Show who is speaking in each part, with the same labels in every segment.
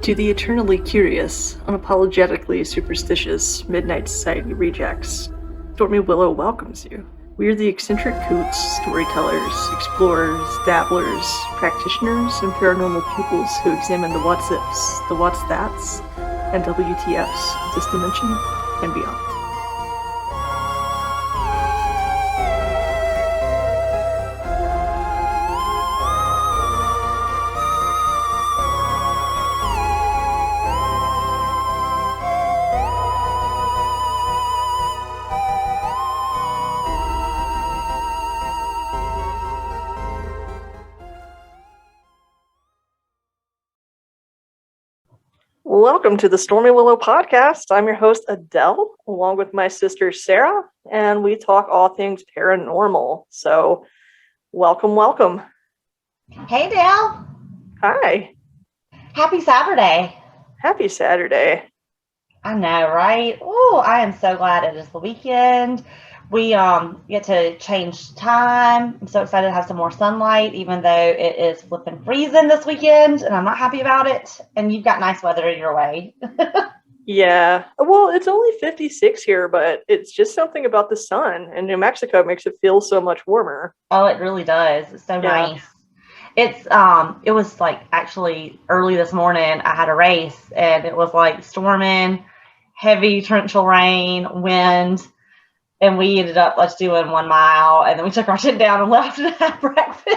Speaker 1: To the eternally curious, unapologetically superstitious Midnight Society rejects, Stormy Willow welcomes you. We are the eccentric coots, storytellers, explorers, dabblers, practitioners, and paranormal pupils who examine the what's-ifs, the what's-that's, and WTFs of this dimension and beyond. Welcome to the Stormy Willow podcast. I'm your host, Adele, along with my sister, Sarah, and we talk all things paranormal. So, welcome.
Speaker 2: Hey, Dale.
Speaker 1: Hi.
Speaker 2: Happy Saturday.
Speaker 1: Happy Saturday.
Speaker 2: I know, right? Oh, I am so glad it is the weekend. We get to change time. I'm so excited to have some more sunlight, even though it is flipping freezing this weekend, and I'm not happy about it. And you've got nice weather your way.
Speaker 1: Yeah. Well, it's only 56 here, but it's just something about the sun, and New Mexico makes it feel so much warmer.
Speaker 2: Oh, it really does. It's so nice. It was like actually early this morning, I had a race, and it was like storming, heavy torrential rain, wind. And we ended up doing 1 mile, and then we took our shit down and left and had breakfast.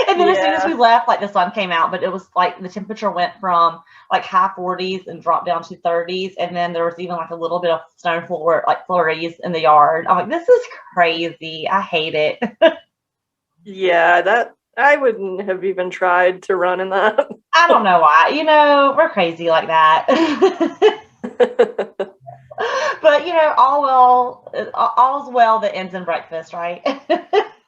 Speaker 2: And then as soon as we left, the sun came out, but it was the temperature went from high 40s and dropped down to 30s. And then there was even a little bit of snow flurries in the yard. I'm like, this is crazy. I hate it.
Speaker 1: Yeah, that I wouldn't have even tried to run in that.
Speaker 2: I don't know why. We're crazy like that. But all's well that ends in breakfast, right?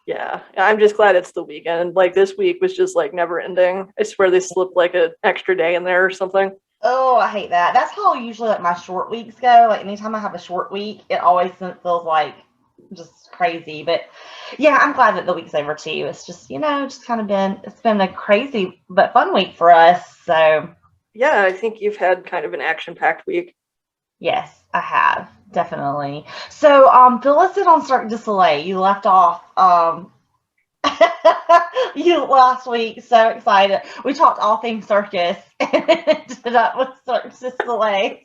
Speaker 1: Yeah, I'm just glad it's the weekend. This week was just never ending. I swear they slipped an extra day in there or something.
Speaker 2: Oh, I hate that. That's how usually my short weeks go. Anytime I have a short week, it always feels just crazy. But yeah, I'm glad that the week's over too. It's just it's been a crazy but fun week for us. So
Speaker 1: yeah, I think you've had kind of an action-packed week.
Speaker 2: Yes, I have, definitely. So, fill us in on Cirque du Soleil. You left off last week. So excited. We talked all things circus and ended up with Cirque du Soleil.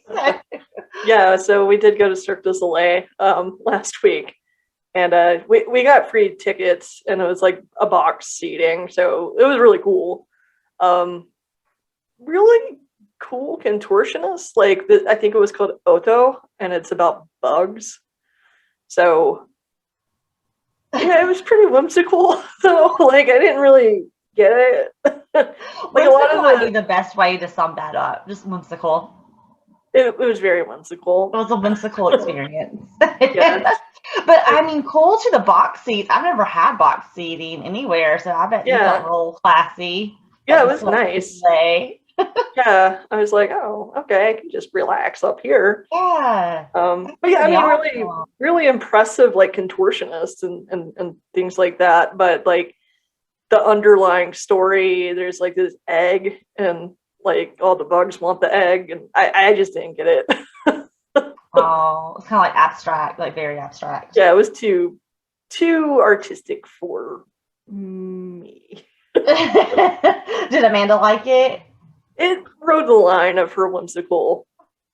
Speaker 1: Yeah, so we did go to Cirque du Soleil last week, and we got free tickets, and it was a box seating, so it was really cool. Really cool contortionist. I think it was called Otto, and it's about bugs. So yeah, it was pretty whimsical. So I didn't really get it.
Speaker 2: Whimsical might be the best way to sum that up. Just whimsical.
Speaker 1: It was very whimsical.
Speaker 2: It was a whimsical experience. Yes. But cool to the box seats. I've never had box seating anywhere, so I bet you felt real classy.
Speaker 1: Yeah, it was nice. Yeah, I was like, oh, okay, I can just relax up here.
Speaker 2: Yeah.
Speaker 1: But yeah, really impressive, contortionists and things like that. But the underlying story, there's this egg, and all the bugs want the egg, and I just didn't get it.
Speaker 2: Oh, it's kind of abstract, very abstract.
Speaker 1: Yeah, it was too artistic for me.
Speaker 2: Did Amanda like it?
Speaker 1: It rode the line of her whimsical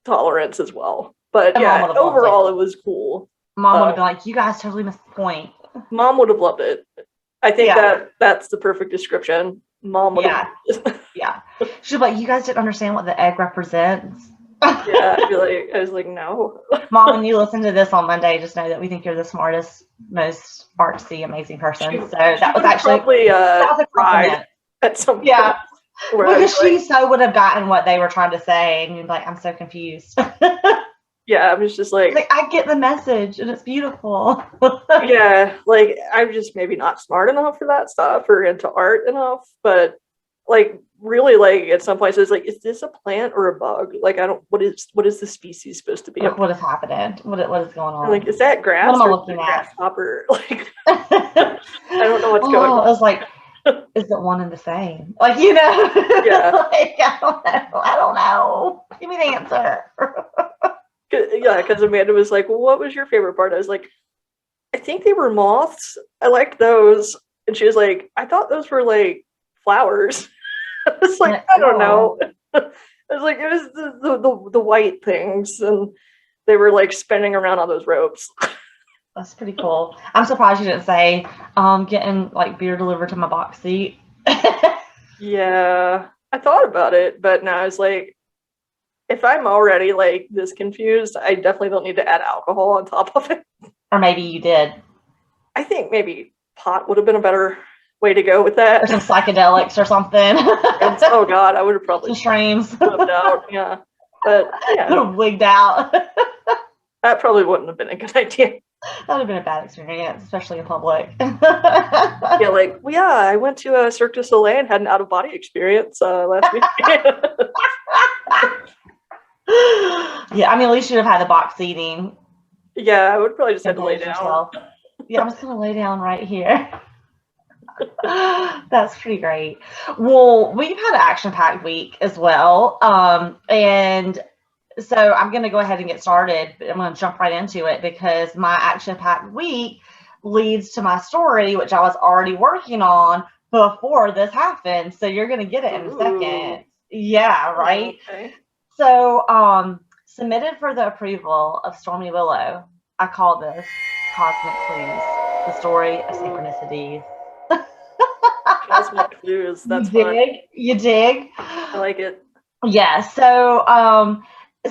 Speaker 1: tolerance as well. But yeah, overall it was cool.
Speaker 2: Mom would have been like, you guys totally missed the point.
Speaker 1: Mom would have loved it. I think that's the perfect description. Mom would have loved it.
Speaker 2: Yeah. She'd be like, you guys didn't understand what the egg represents.
Speaker 1: Yeah, I was like, no.
Speaker 2: Mom, when you listen to this on Monday, just know that we think you're the smartest, most artsy, amazing person. That was actually a
Speaker 1: pride at some point.
Speaker 2: Yeah. Because she would have gotten what they were trying to say, and you're like, I'm so confused.
Speaker 1: Yeah, I was just
Speaker 2: I get the message, and it's beautiful.
Speaker 1: Yeah, I'm just maybe not smart enough for that stuff or into art enough, but really at some places, is this a plant or a bug? I don't. What is the species supposed to be?
Speaker 2: What is happening? What is going on?
Speaker 1: Is that grass?
Speaker 2: What am I looking at?
Speaker 1: Grasshopper? I don't know what's going on.
Speaker 2: It was is it one and the same? Like, you know,
Speaker 1: Yeah.
Speaker 2: like, I don't know. Give me the answer.
Speaker 1: Yeah, because Amanda was like, well, what was your favorite part? I was like, I think they were moths. I liked those. And she was like, I thought those were like flowers. I was like, I don't know. I was like, it was the white things, and they were like spinning around on those ropes.
Speaker 2: That's pretty cool. I'm surprised you didn't say getting like beer delivered to my box seat.
Speaker 1: Yeah, I thought about it, but now I was like, if I'm already like this confused, I definitely don't need to add alcohol on top of it.
Speaker 2: Or maybe you did.
Speaker 1: I think maybe pot would have been a better way to go with that.
Speaker 2: Or some psychedelics or something.
Speaker 1: Oh God, I would have probably
Speaker 2: some shrooms.
Speaker 1: flipped out. Yeah, but yeah,
Speaker 2: wigged out.
Speaker 1: that probably wouldn't have been a good idea.
Speaker 2: That would have been a bad experience, especially in public.
Speaker 1: Yeah, like, well, yeah, I went to a Cirque du Soleil and had an out-of-body experience last week.
Speaker 2: Yeah, I mean, at least you'd have had the box seating.
Speaker 1: Yeah, I would probably just have to lay down.
Speaker 2: Yourself. Yeah, I'm just going to lay down right here. That's pretty great. Well, we've had an action-packed week as well. And so I'm going to go ahead and get started. I'm going to jump right into it because my action-packed week leads to my story, which I was already working on before this happened. So you're going to get it in a second. Yeah, right?
Speaker 1: Okay.
Speaker 2: So, submitted for the approval of Stormy Willow, I call this Cosmic Clues, the story of synchronicities.
Speaker 1: Cosmic clues. That's
Speaker 2: fun. You dig?
Speaker 1: I like it.
Speaker 2: Yeah. So,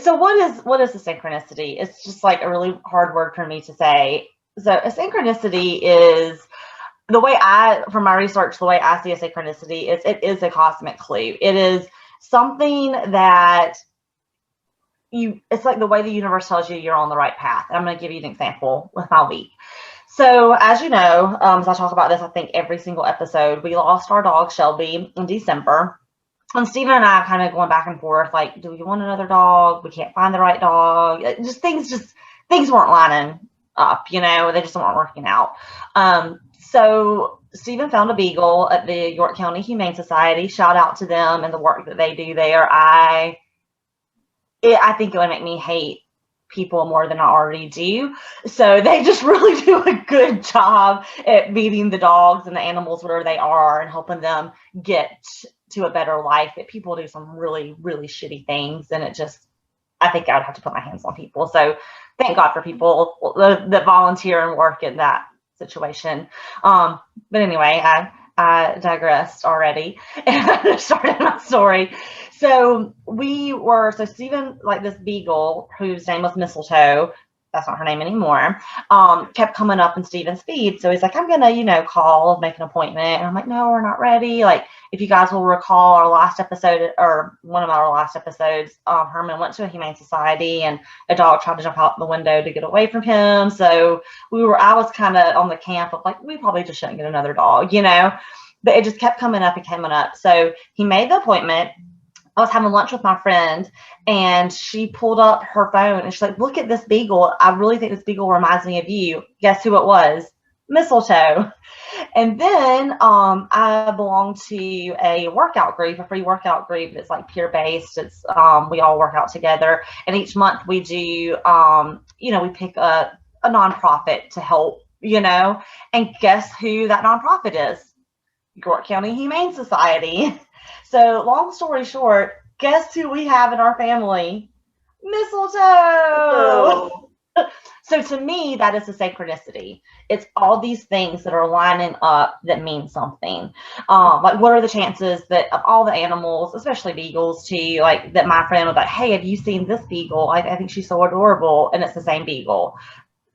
Speaker 2: so what is a synchronicity? It's just like a really hard word for me to say. So a synchronicity is from my research, the way I see a synchronicity is it is a cosmic clue. It is something that it's like the way the universe tells you you're on the right path. And I'm going to give you an example with my week. So as you know, as I talk about this, I think every single episode, we lost our dog Shelby in December. And Steven and I kind of going back and forth, like, do we want another dog? We can't find the right dog. Things weren't lining up, you know, they just weren't working out. So Steven found a beagle at the York County Humane Society. Shout out to them and the work that they do there. I think it would make me hate people more than I already do. So they just really do a good job at meeting the dogs and the animals where they are and helping them get to a better life. That people do some really, really shitty things, and I think I would have to put my hands on people. So thank God for people that volunteer and work in that situation. But anyway, I digressed already and started my story. So Steven, like this beagle whose name was Mistletoe, that's not her name anymore, kept coming up in Steven's feed. So he's like, I'm going to, call, make an appointment. And I'm like, no, we're not ready. Like, if you guys will recall our last episode, or one of our last episodes, Herman went to a humane society and a dog tried to jump out the window to get away from him. So I was kind of on the camp of like, we probably just shouldn't get another dog, but it just kept coming up and coming up. So he made the appointment. I was having lunch with my friend and she pulled up her phone and she's like, look at this beagle. I really think this beagle reminds me of you. Guess who it was? Mistletoe. And then I belong to a workout group, a free workout group that's like peer-based. It's we all work out together. And each month we do, we pick a nonprofit to help, and guess who that nonprofit is? York County Humane Society. So long story short, guess who we have in our family? Mistletoe. Oh. So to me, that is a synchronicity. It's all these things that are lining up that mean something. Like, what are the chances that of all the animals, especially beagles too, like that my friend was like, hey, have you seen this beagle? I think she's so adorable. And it's the same beagle.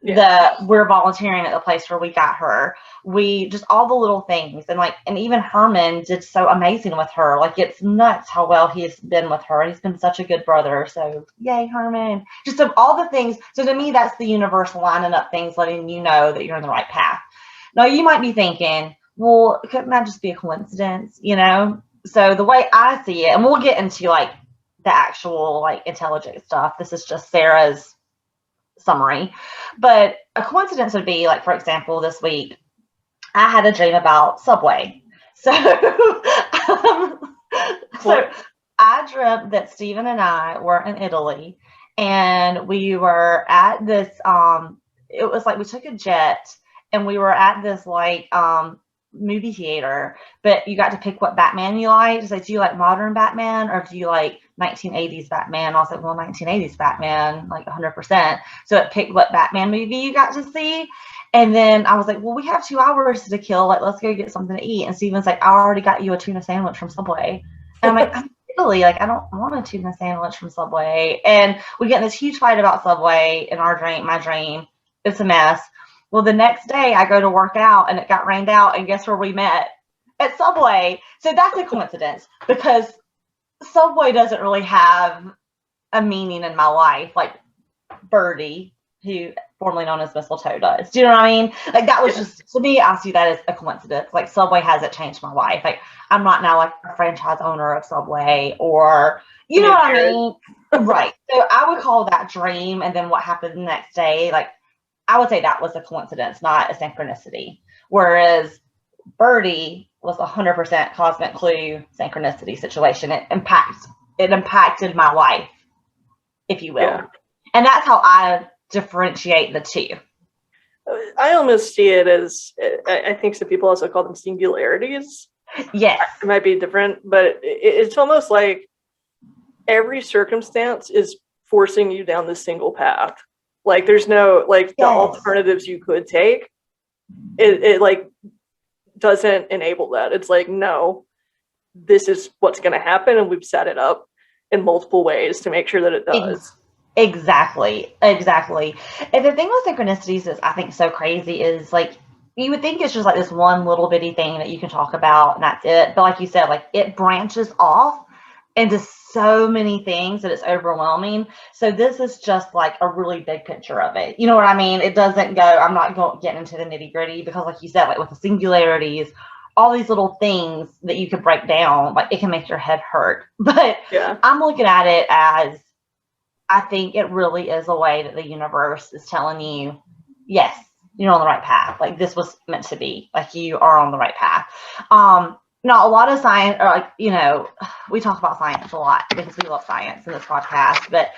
Speaker 2: Yeah. That we're volunteering at the place where we got her. We just all the little things, and even Herman did so amazing with her. Like, it's nuts how well he's been with her. He's been such a good brother. So yay, Herman! Just of all the things. So to me, that's the universe lining up things, letting you know that you're in the right path. Now you might be thinking, well, couldn't that just be a coincidence? So the way I see it, and we'll get into like the actual like intelligent stuff. This is just Sarah's summary, but a coincidence would be like, for example, this week I had a dream about Subway. So, so I dreamt that Stephen and I were in Italy, and we were at this. It was like we took a jet, and we were at this like movie theater. But you got to pick what Batman you like. It's like, do you like modern Batman or do you like 1980s Batman? I was like, well, 1980s Batman, like 100%. So it picked what Batman movie you got to see. And then I was like, well, we have 2 hours to kill. Like, let's go get something to eat. And Steven's like, I already got you a tuna sandwich from Subway. And I'm like, I'm Italy. Like, I don't want a tuna sandwich from Subway. And we get in this huge fight about Subway in our dream, my dream. It's a mess. Well, the next day I go to work out and it got rained out. And guess where we met? At Subway. So that's a coincidence because Subway doesn't really have a meaning in my life like Birdie, who formerly known as Mistletoe, does. Do you know what I mean? Like, that was just, to me, I see that as a coincidence. Like, Subway hasn't changed my life. Like, I'm not now like a franchise owner of Subway or, you know what I mean? Right. So I would call that dream. And then what happened the next day, like, I would say that was a coincidence, not a synchronicity. Whereas Birdie was 100% cosmic clue synchronicity situation. It impacted my life, if you will. Yeah. And that's how I differentiate the two.
Speaker 1: I almost see it as, I think some people also call them singularities.
Speaker 2: Yes.
Speaker 1: It might be different, but it's almost like every circumstance is forcing you down this single path. Like, there's no, like, the alternatives you could take. It like doesn't enable that. It's like, no, this is what's going to happen, and we've set it up in multiple ways to make sure that it does.
Speaker 2: Exactly. And the thing with synchronicities is, I think, so crazy is, like, you would think it's just like this one little bitty thing that you can talk about and that's it. But like you said, like, it branches off into so many things that it's overwhelming. So this is just like a really big picture of it. You know what I mean? It doesn't go, I'm not going getting into the nitty gritty because, like you said, like with the singularities, all these little things that you could break down, like, it can make your head hurt. But yeah. I'm looking at it as, I think it really is a way that the universe is telling you, yes, you're on the right path. Like, this was meant to be. Like, you are on the right path. Now, a lot of science, or like, you know, we talk about science a lot because we love science in this podcast. But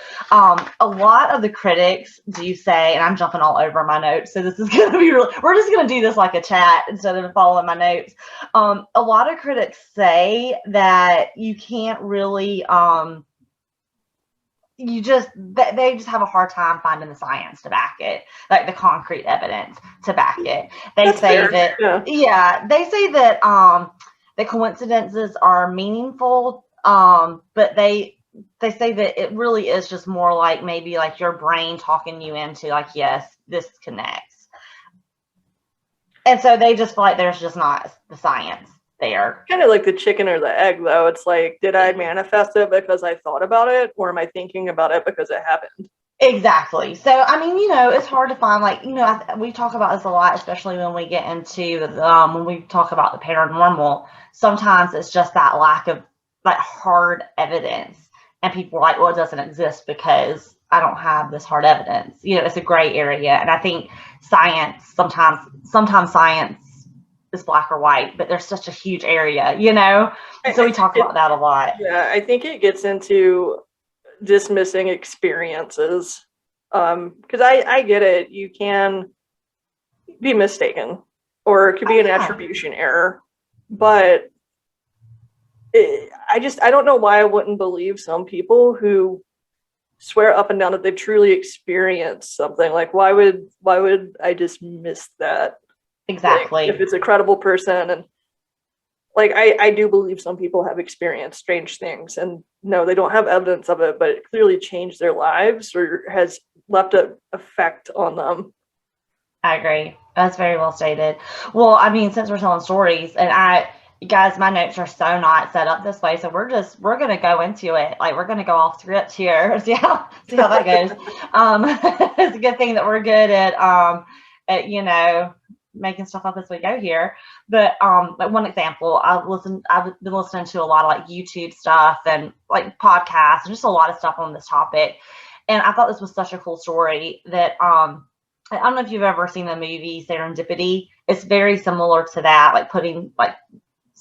Speaker 2: a lot of the critics do say, and I'm jumping all over my notes, so this is going to be really, we're just going to do this like a chat instead of following my notes. A lot of critics say that you can't really, they just have a hard time finding the science to back it, like the concrete evidence to back it. They say that, they say that the coincidences are meaningful, but they say that it really is just more like maybe like your brain talking you into, like, yes, this connects. And so they just feel like there's just not the science there.
Speaker 1: Kind of like the chicken or the egg, though. It's like, did I manifest it because I thought about it, or am I thinking about it because it happened?
Speaker 2: Exactly. So, I mean, you know, it's hard to find, like, you know, we talk about this a lot, especially when we get into, when we talk about the paranormal. Sometimes it's just that lack of, like, hard evidence. And people are like, well, it doesn't exist because I don't have this hard evidence. You know, it's a gray area. And I think science, sometimes science is black or white, but there's such a huge area, you know? So we talk about that a lot.
Speaker 1: Yeah, I think it gets into dismissing experiences. Because I get it. You can be mistaken, or it could be an attribution error. But I don't know why I wouldn't believe some people who swear up and down that they've truly experienced something. Like, why would I dismiss that?
Speaker 2: Exactly.
Speaker 1: Like, if it's a credible person, and like, I do believe some people have experienced strange things, and no, they don't have evidence of it, but it clearly changed their lives or has left an effect on them.
Speaker 2: I agree. That's very well stated. Well, I mean, since we're telling stories, and guys, my notes are so not set up this way, so we're going to go into it. Like, we're going to go off script here. See how that goes. It's a good thing that we're good at, you know, making stuff up as we go here. But like, one example, I've been listening to a lot of like YouTube stuff and like podcasts and just a lot of stuff on this topic. And I thought this was such a cool story that I don't know if you've ever seen the movie Serendipity. It's very similar to that, like putting like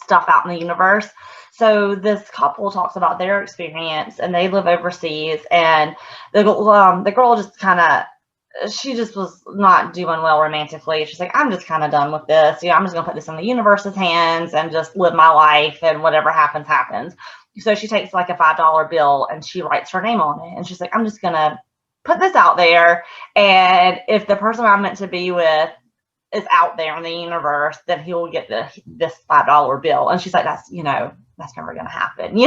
Speaker 2: stuff out in the universe. So this couple talks about their experience, and they live overseas, and the girl just kind of, she just was not doing well romantically. She's like, I'm just kind of done with this. I'm just gonna put this in the universe's hands and just live my life, and whatever happens, happens. So she takes like a $5 bill and she writes her name on it, and she's like, I'm just gonna put this out there, and if the person I'm meant to be with is out there in the universe, then he will get this $5 bill. And she's like, that's never gonna happen.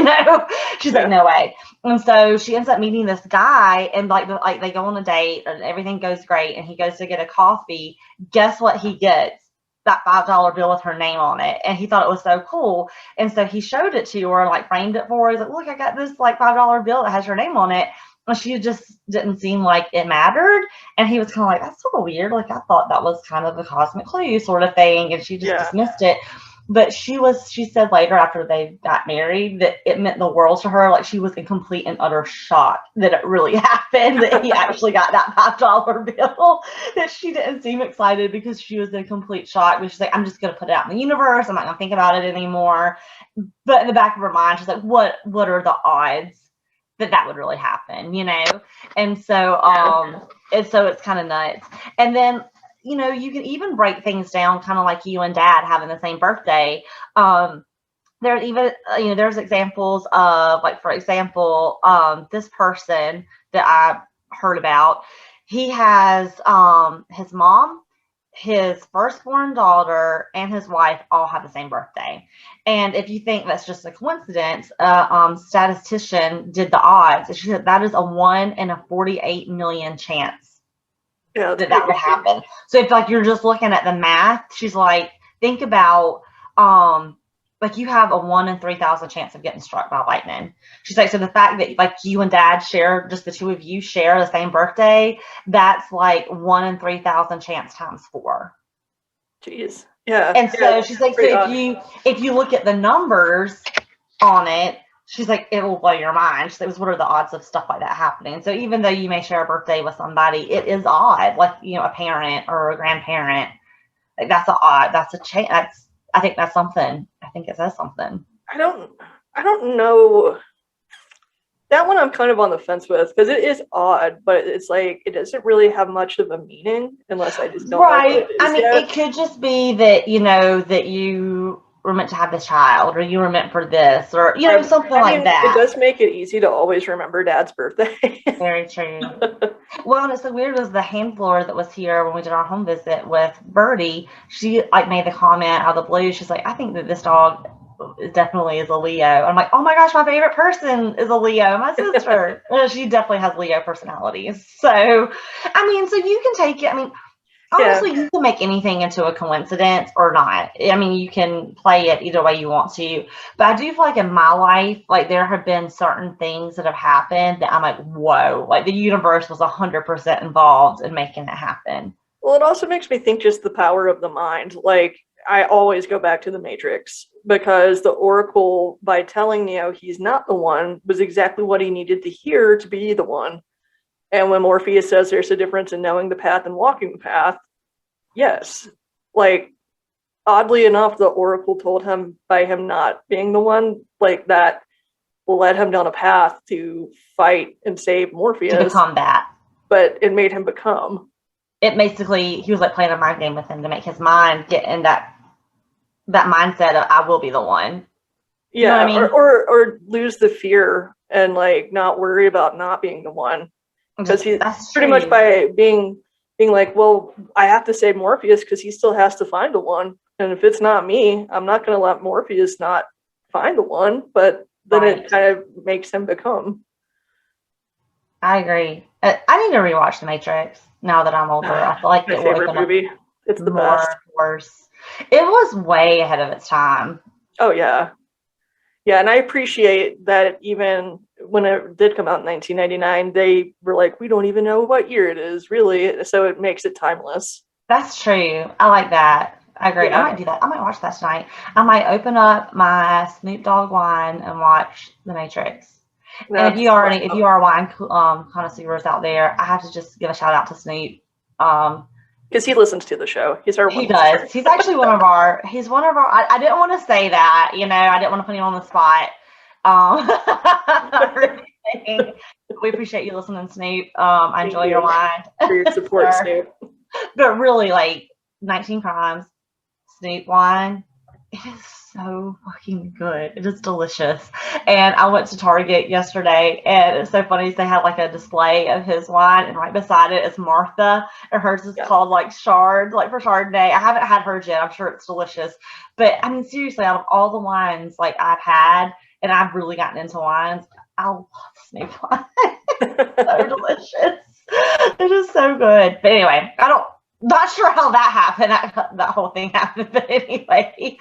Speaker 2: She's like, no way. And so she ends up meeting this guy, and like they go on a date and everything goes great, and he goes to get a coffee. Guess what he gets? That $5 bill with her name on it. And he thought it was so cool, and so he showed it to her, like framed it for her. He's like, look, I got this like $5 bill that has your name on it. And she just didn't seem like it mattered. And he was kind of like, that's sort of weird. Like, I thought that was kind of a cosmic clue sort of thing. And she just dismissed it. But she said later, after they got married, that it meant the world to her. Like, she was in complete and utter shock that it really happened, that he actually got that $5 bill. That she didn't seem excited because she was in complete shock. But she's like, I'm just going to put it out in the universe. I'm not going to think about it anymore. But in the back of her mind, she's like, what are the odds that would really happen, And so, it's kind of nuts. And then, you can even break things down kind of like you and Dad having the same birthday. There's even, there's examples of, like, for example, this person that I heard about, he has his mom, his firstborn daughter, and his wife all have the same birthday. And if you think that's just a coincidence, statistician did the odds, and she said that is a 1 in a 48 million chance that would happen. So if, like, you're just looking at the math, she's like, think about like, you have a 1 in 3,000 chance of getting struck by lightning. She's like, so the fact that, like, you and Dad share, just the two of you share the same birthday, that's like 1 in 3,000 chance times 4.
Speaker 1: Jeez. Yeah.
Speaker 2: And so she's like, so if you look at the numbers on it, she's like, it will blow your mind. She's like, what are the odds of stuff like that happening? So even though you may share a birthday with somebody, it is odd, like, a parent or a grandparent. Like, that's an odd. That's a change. I think that's something. I think it says something.
Speaker 1: I don't know. That one I'm kind of on the fence with, because it is odd, but it's like, it doesn't really have much of a meaning unless I just don't know what it is.
Speaker 2: I mean, it could just be that, that you were meant to have this child, or you were meant for this, or, something like that.
Speaker 1: It does make it easy to always remember Dad's birthday.
Speaker 2: Very true. Well, and it's so weird, was the handler that was here when we did our home visit with Birdie. She, like, made the comment out of the blue. She's like, I think that this dog definitely is a Leo. I'm like, oh my gosh, my favorite person is a Leo, my sister. She definitely has Leo personalities. So, I mean, so you can take it. I mean, honestly, you can make anything into a coincidence or not. I mean, you can play it either way you want to. But I do feel like in my life, like, there have been certain things that have happened that I'm like, whoa, like, the universe was 100% involved in making it happen.
Speaker 1: Well, it also makes me think just the power of the mind. Like, I always go back to the Matrix, because the Oracle, by telling Neo he's not the one, was exactly what he needed to hear to be the one. And when Morpheus says there's a difference in knowing the path and walking the path, yes. Like, oddly enough, the Oracle told him, by him not being the one, like, that led him down a path to fight and save Morpheus.
Speaker 2: To become that.
Speaker 1: But it made him become.
Speaker 2: It basically, he was like playing a mind game with him to make his mind get in that mindset of, I will be the one.
Speaker 1: Yeah, you know what I mean? or lose the fear and, like, not worry about not being the one. Because he's pretty much, by being like, well, I have to save Morpheus because he still has to find the one. And if it's not me, I'm not going to let Morpheus not find the one. But then it kind of makes him become.
Speaker 2: I agree. I need to rewatch The Matrix now that I'm older. I feel like
Speaker 1: my favorite movie. It's the best.
Speaker 2: Worse. It was way ahead of its time.
Speaker 1: Oh, yeah. Yeah, and I appreciate that even when it did come out in 1999, they were like, we don't even know what year it is, really. So it makes it timeless.
Speaker 2: That's true. I like that. I agree. Yeah. I might do that. I might watch that tonight. I might open up my Snoop Dogg wine and watch The Matrix. And if you are wine connoisseurs out there, I have to just give a shout out to Snoop.
Speaker 1: Because he listens to the show. He's our
Speaker 2: He does. He's actually one of our. I didn't want to say that. I didn't want to put him on the spot. We appreciate you listening, Snoop. I enjoy your line.
Speaker 1: For your support, Snoop.
Speaker 2: But really, like 19 Crimes, Snoop wine, it is so fucking good. It is delicious. And I went to Target yesterday, and it's so funny. They had like a display of his wine, and right beside it is Martha, and hers is called like Chard, like for Chardonnay. I haven't had hers yet. I'm sure it's delicious. But I mean, seriously, out of all the wines like I've had, and I've really gotten into wines, I love Snoop wine. So delicious. It is so good. But anyway, not sure how that happened. That whole thing happened. But anyway,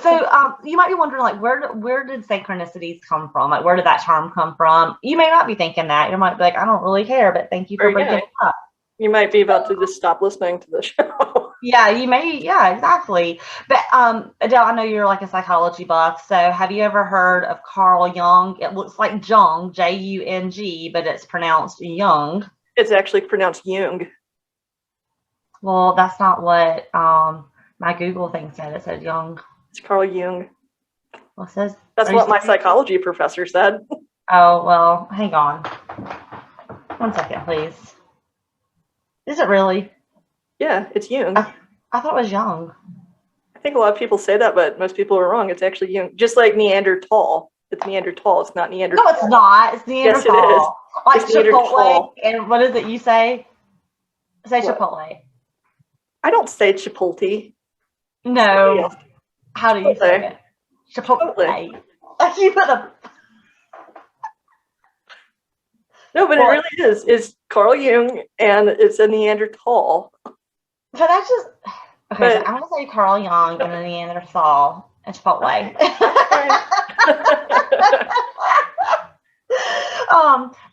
Speaker 2: so you might be wondering, like, where did synchronicities come from? Like, where did that term come from? You may not be thinking that. You might be like, I don't really care, but thank you for bringing it up.
Speaker 1: You might be about to just stop listening to the show.
Speaker 2: Yeah, you may. Yeah, exactly. But Adele, I know you're like a psychology buff. So have you ever heard of Carl Jung? It looks like Jung, Jung, but it's pronounced Jung.
Speaker 1: It's actually pronounced Jung.
Speaker 2: Well, that's not what my Google thing said. It said Jung.
Speaker 1: It's Carl Jung.
Speaker 2: Well, it says.
Speaker 1: That's what my psychology professor said.
Speaker 2: Oh, well, hang on. 1 second, please. Is it really?
Speaker 1: Yeah, it's Jung.
Speaker 2: I thought it was Jung.
Speaker 1: I think a lot of people say that, but most people are wrong. It's actually Jung. Just like Neanderthal. It's Neanderthal. It's not Neanderthal.
Speaker 2: No, it's not. It's Neanderthal.
Speaker 1: Yes, it is.
Speaker 2: Like
Speaker 1: it's
Speaker 2: Chipotle.
Speaker 1: Neanderthal.
Speaker 2: And what is it you say? Say
Speaker 1: what?
Speaker 2: Chipotle.
Speaker 1: I don't say Chipotle.
Speaker 2: No. How do you say it? Chipotle. You put a...
Speaker 1: No, but it really is. It's Carl Jung, and it's a Neanderthal.
Speaker 2: But I just... Okay, so I'm going to say Carl Jung and a Neanderthal and Chipotle.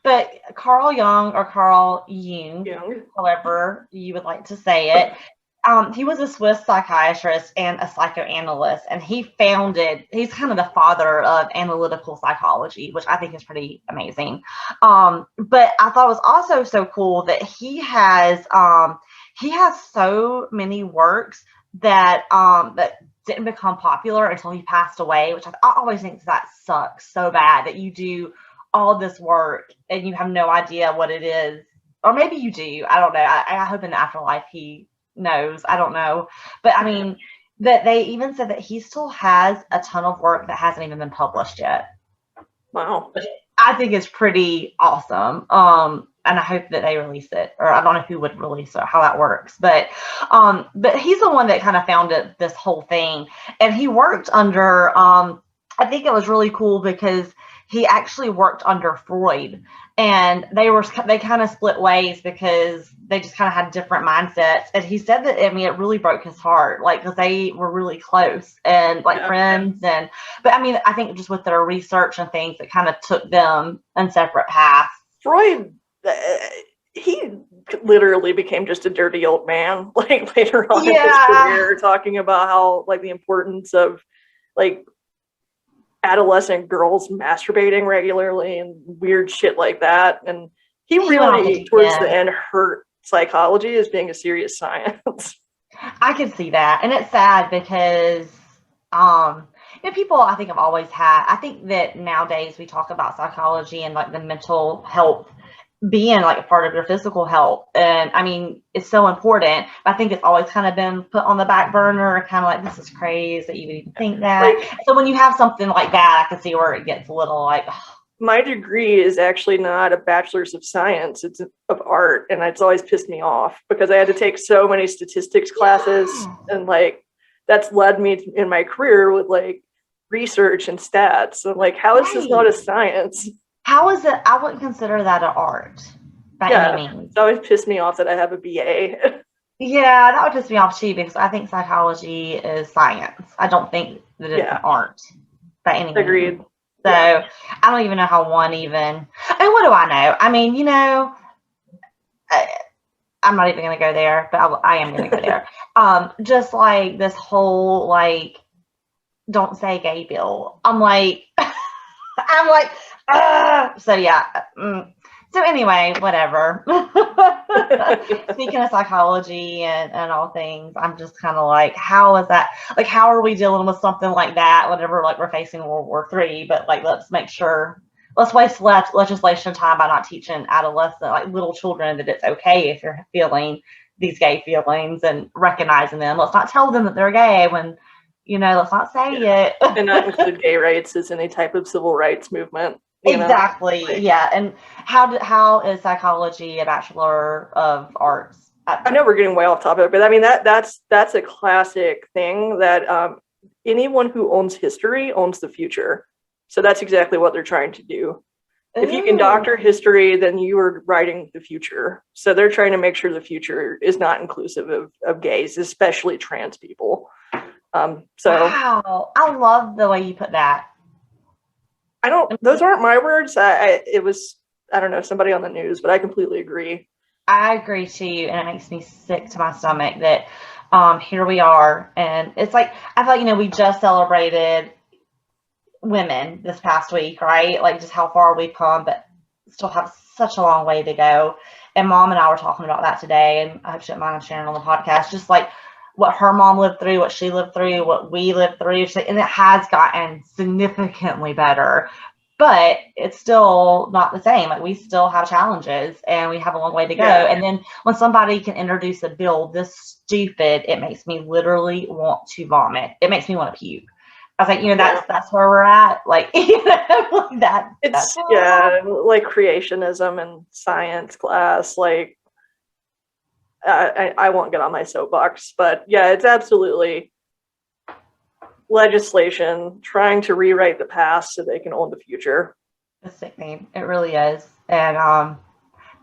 Speaker 2: But Carl Jung or Carl Jung, however you would like to say it, he was a Swiss psychiatrist and a psychoanalyst, and he's kind of the father of analytical psychology, which I think is pretty amazing. But I thought it was also so cool that he has so many works that didn't become popular until he passed away, which I always think that sucks so bad, that you do all this work and you have no idea what it is. Or maybe you do. I don't know. I hope in the afterlife he knows. I don't know. But I mean, that they even said that he still has a ton of work that hasn't even been published yet.
Speaker 1: Wow.
Speaker 2: I think it's pretty awesome. And I hope that they release it, or I don't know who would release it, how that works. But he's the one that kind of founded this whole thing. And he worked under, I think it was really cool because he actually worked under Freud, and they kind of split ways because they just kind of had different mindsets. And he said that, I mean, it really broke his heart, like, because they were really close and like friends. But I mean, I think just with their research and things, it kind of took them in separate paths.
Speaker 1: Freud, he literally became just a dirty old man, like later on in his career, talking about how, like, the importance of, like, adolescent girls masturbating regularly and weird shit like that. And he really, towards the end, hurt psychology as being a serious science.
Speaker 2: I can see that. And it's sad because people, I think, have always had, I think that nowadays we talk about psychology and like the mental health being like a part of your physical health. And I mean, it's so important. I think it's always kind of been put on the back burner, kind of like, this is crazy that you would even think that. Like, so when you have something like that, I can see where it gets a little like, oh.
Speaker 1: My degree is actually not a bachelor's of science, it's of art. And it's always pissed me off because I had to take so many statistics classes. And like, that's led me in my career with like research and stats. So like, how is this not a science?
Speaker 2: How is it? I wouldn't consider that an art by any means.
Speaker 1: It's always pissed me off that I have a BA.
Speaker 2: Yeah, that would piss me off too, because I think psychology is science. I don't think that it's an art by any means.
Speaker 1: Agreed.
Speaker 2: So I don't even know how one even. I mean, what do I know? I mean, I'm not even going to go there, but I am going to go there. Just like this whole like, don't say gay bill. I'm like. So yeah, So anyway, whatever. Speaking of psychology and all things, I'm just kind of like, how is that? Like, how are we dealing with something like that whenever like we're facing World War III? But like, let's waste less legislation time by not teaching adolescent, like little children, that it's okay if you're feeling these gay feelings and recognizing them. Let's not tell them that they're gay when, let's not say it.
Speaker 1: And not include gay rights as any type of civil rights movement.
Speaker 2: Exactly. Yeah. And how is psychology a Bachelor of Arts?
Speaker 1: I know we're getting way off topic, but I mean that's a classic thing that anyone who owns history owns the future. So that's exactly what they're trying to do. If you can doctor history, then you are writing the future. So they're trying to make sure the future is not inclusive of gays, especially trans people.
Speaker 2: Wow, I love the way you put that.
Speaker 1: Those aren't my words. It was, I don't know, somebody on the news, but I completely agree.
Speaker 2: I agree too, and it makes me sick to my stomach that here we are, and it's like, I feel like, we just celebrated women this past week, right? Like just how far we've come, but still have such a long way to go. And Mom and I were talking about that today, and I hope she didn't mind sharing on the podcast, just like what her mom lived through, what she lived through, what we lived through, and it has gotten significantly better, but it's still not the same. Like we still have challenges and we have a long way to go. Yeah. And then when somebody can introduce a bill this stupid, it makes me literally want to vomit. It makes me want to puke. I was like, that's where we're at. Like, like that.
Speaker 1: It's like creationism and science class. Like, I won't get on my soapbox, but yeah, it's absolutely legislation trying to rewrite the past so they can own the future.
Speaker 2: It's sickening. It really is. And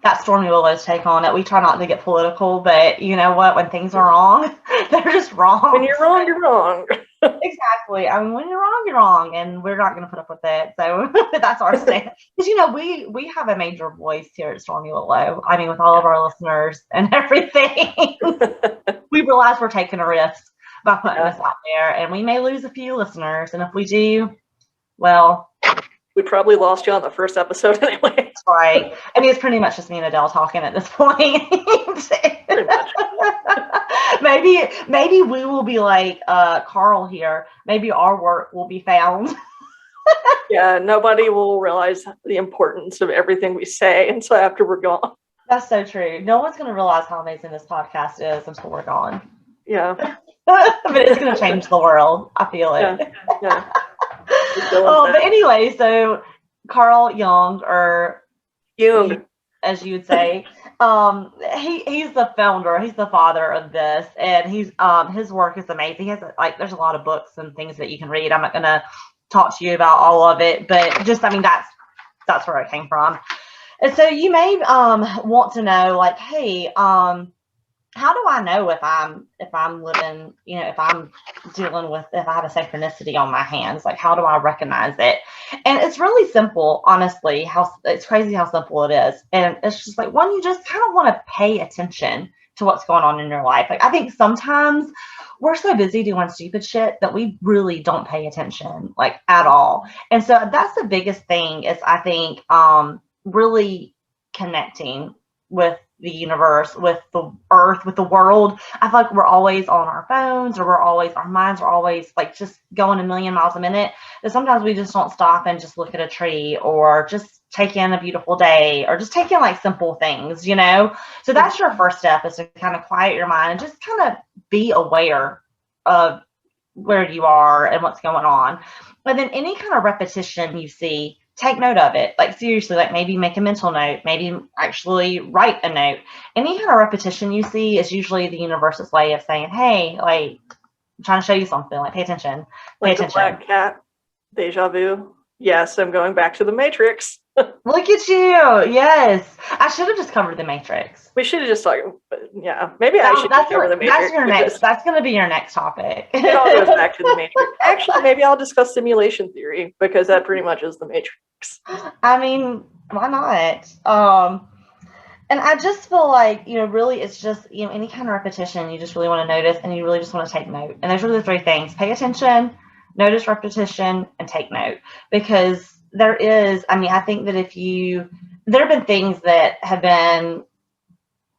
Speaker 2: that's Stormy Willow's take on it. We try not to get political, but you know what? When things are wrong, they're just wrong.
Speaker 1: When you're wrong, you're wrong.
Speaker 2: Exactly. I mean, when you're wrong, you're wrong, and we're not going to put up with it. So that's our stand. Because we have a major voice here at Stormy Willow. I mean, with all of our listeners and everything, we realize we're taking a risk by putting this out there, and we may lose a few listeners. And if we do, well,
Speaker 1: we probably lost you on the first episode anyway.
Speaker 2: That's right. I mean, it's pretty much just me and Adele talking at this point. Pretty much. Maybe we will be like Carl here. Maybe our work will be found.
Speaker 1: Yeah, nobody will realize the importance of everything we say until after we're gone.
Speaker 2: That's so true. No one's going to realize how amazing this podcast is until we're gone.
Speaker 1: Yeah.
Speaker 2: But it's going to change the world. I feel it.
Speaker 1: Yeah.
Speaker 2: But anyway, so Carl Jung, or
Speaker 1: Jung,
Speaker 2: as you would say, he's the founder, he's the father of this, and he's his work is amazing. He has there's a lot of books and things that you can read. I'm not gonna talk to you about all of it, but just that's where it came from. And so you may want to know, like, hey, how do I know if I'm living, if I'm dealing with, if I have a synchronicity on my hands? Like, how do I recognize it? And it's really simple, honestly. It's crazy how simple it is. And it's just like, one, you just kind of want to pay attention to what's going on in your life. Like, I think sometimes we're so busy doing stupid shit that we really don't pay attention, like, at all. And so that's the biggest thing, is I think really connecting with the universe, with the earth, with the world. I feel like we're always on our phones, or our minds are always like just going a million miles a minute. But sometimes we just don't stop and just look at a tree, or just take in a beautiful day, or just take in like simple things, So that's your first step, is to kind of quiet your mind and just kind of be aware of where you are and what's going on. But then any kind of repetition you see, take note of it. Like, seriously, like maybe make a mental note, maybe actually write a note. Any kind of repetition you see is usually the universe's way of saying, hey, like, I'm trying to show you something, like, pay attention.
Speaker 1: Like the black cat, deja vu. Yes, I'm going back to the Matrix.
Speaker 2: Look at you. Yes. I should have just covered the Matrix.
Speaker 1: We should have just talked, yeah. Maybe I should cover the Matrix.
Speaker 2: That's going to be your next topic.
Speaker 1: It all goes back to the Matrix. Actually, maybe I'll discuss simulation theory, because that pretty much is the Matrix.
Speaker 2: I mean, why not? And I just feel like, really it's just, any kind of repetition, you just really want to notice, and you really just want to take note. And there's really three things: pay attention, notice repetition, and take note. Because there is, I think that if you there have been things that have been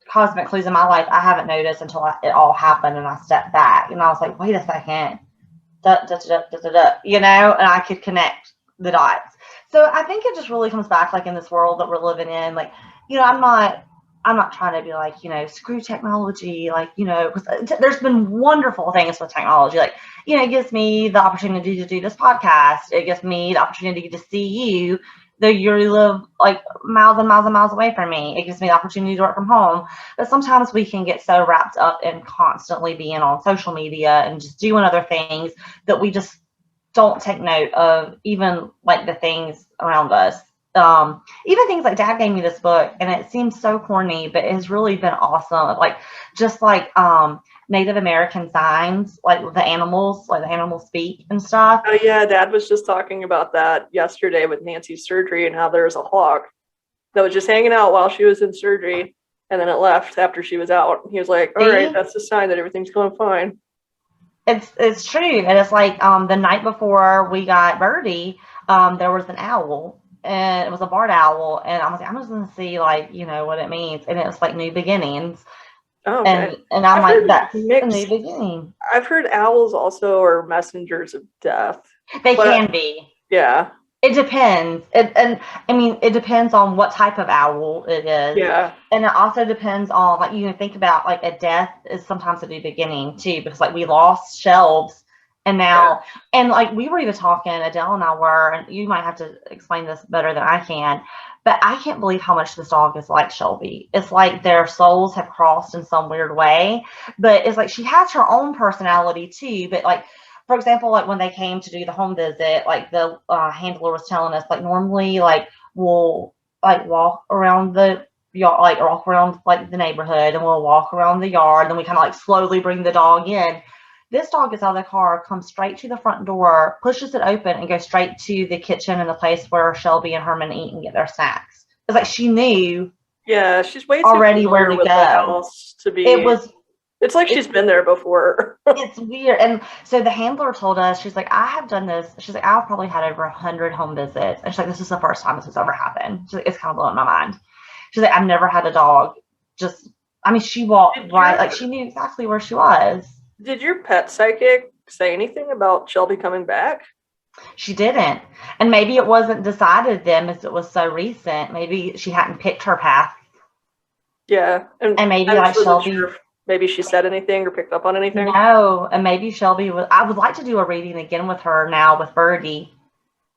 Speaker 2: cosmic clues in my life I haven't noticed until it all happened and I stepped back and I was like, wait a second, and I could connect the dots. So I think it just really comes back, like, in this world that we're living in, like, I'm not trying to be like, screw technology, like, because there's been wonderful things with technology, like, it gives me the opportunity to do this podcast. It gives me the opportunity to see you, though you live like miles and miles and miles away from me. It gives me the opportunity to work from home. But sometimes we can get so wrapped up in constantly being on social media and just doing other things that we just don't take note of even like the things around us. Even things like Dad gave me this book and it seems so corny, but it has really been awesome. Like, just like Native American signs, like the animals speak and stuff.
Speaker 1: Oh yeah, Dad was just talking about that yesterday with Nancy's surgery and how there's a hawk that was just hanging out while she was in surgery, and then it left after she was out. He was like, "All right, that's a sign that everything's going fine."
Speaker 2: It's true, and it's like the night before we got Birdie, there was an owl, and it was a barred owl, and I was like, I'm just gonna see, like, what it means, and it was like new beginnings.
Speaker 1: Oh, okay.
Speaker 2: And I'm like, that's a new beginning.
Speaker 1: I've heard owls also are messengers of death.
Speaker 2: They can be.
Speaker 1: Yeah.
Speaker 2: It depends. It depends on what type of owl it is.
Speaker 1: Yeah.
Speaker 2: And it also depends on, like, think about, like, a death is sometimes a new beginning too, because, like, we lost shelves and now, and, like, we were even talking, Adele and I were, and you might have to explain this better than I can, but I can't believe how much this dog is like Shelby. It's like their souls have crossed in some weird way, but it's like she has her own personality too. But, like, for example, like when they came to do the home visit, like the handler was telling us, like, normally, like, we'll like walk around the yard, like walk around like the neighborhood, and we'll walk around the yard, then we kind of like slowly bring the dog in. This dog gets out of the car, comes straight to the front door, pushes it open, and goes straight to the kitchen and the place where Shelby and Herman eat and get their snacks. It's like she knew.
Speaker 1: Yeah, she's way too
Speaker 2: already where to go.
Speaker 1: The house to be. It's like she's been there before.
Speaker 2: It's weird. And so the handler told us, she's like, I have done this. She's like, I've probably had over 100 home visits. And she's like, this is the first time this has ever happened. She's like, it's kind of blowing my mind. She's like, I've never had a dog she walked right, like she knew exactly where she was.
Speaker 1: Did your pet psychic say anything about Shelby coming back?
Speaker 2: She didn't. And maybe it wasn't decided then, as it was so recent. Maybe she hadn't picked her path.
Speaker 1: Yeah.
Speaker 2: And maybe, like, Shelby.
Speaker 1: Sure maybe she said anything or picked up on anything.
Speaker 2: No. And maybe Shelby was. I would like to do a reading again with her now with Birdie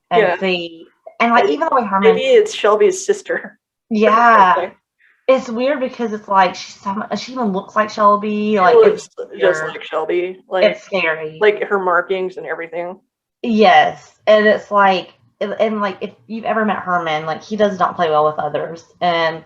Speaker 2: and see. And, like, even the way Herman.
Speaker 1: Maybe it's Shelby's sister.
Speaker 2: Yeah. It's weird because it's like she even looks like Shelby. Like,
Speaker 1: it's just like Shelby. Like,
Speaker 2: it's scary.
Speaker 1: Like her markings and everything.
Speaker 2: Yes, and it's like, and like if you've ever met Herman, like he does not play well with others, and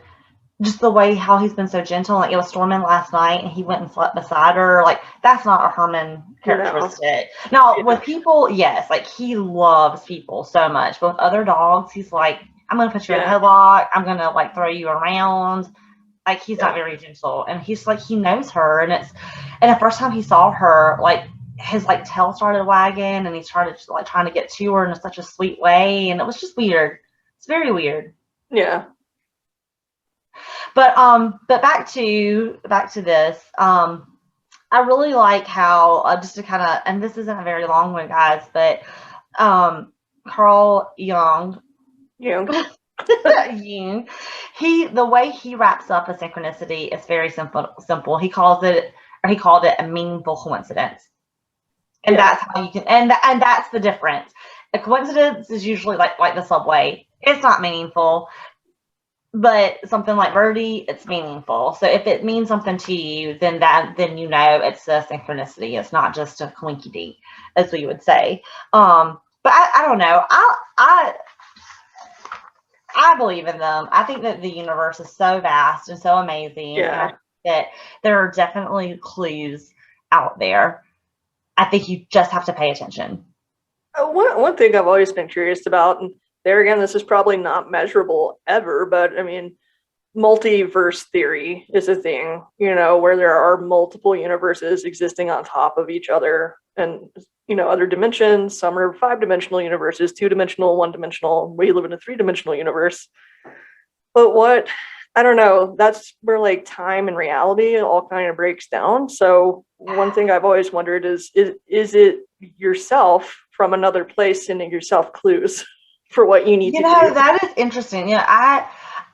Speaker 2: just the way how he's been so gentle. Like, it was storming last night, and he went and slept beside her. Like, that's not a Herman characteristic. Now, with people, yes, like he loves people so much, but with other dogs, he's like, I'm gonna put you in a headlock. I'm gonna, like, throw you around. Like, he's not very gentle, and he's like, he knows her, and the first time he saw her, like, his, like, tail started wagging, and he started, like, trying to get to her in such a sweet way, and it was just weird. It's very weird.
Speaker 1: Yeah.
Speaker 2: But back to this. I really like how, just to kind of, and this isn't a very long one, guys, but Carl Jung, the way he wraps up a synchronicity is very simple. He called it a meaningful coincidence. And that's how you can, and that's the difference. A coincidence is usually like the subway. It's not meaningful. But something like Birdie, it's meaningful. So if it means something to you, then it's a synchronicity. It's not just a coinky-dink, as we would say. But I don't know. I believe in them. I think that the universe is so vast and so amazing.
Speaker 1: Yeah.
Speaker 2: And that there are definitely clues out there. I think you just have to pay attention.
Speaker 1: One thing I've always been curious about, and there again, this is probably not measurable ever, but I mean, multiverse theory is a thing, where there are multiple universes existing on top of each other, and, other dimensions. Some are 5-dimensional universes, 2-dimensional, 1-dimensional. We live in a 3-dimensional universe. But what, I don't know, that's where like time and reality all kind of breaks down. So one thing I've always wondered is it yourself from another place sending yourself clues for what you need
Speaker 2: You
Speaker 1: to
Speaker 2: know,
Speaker 1: do?
Speaker 2: that is interesting. Yeah,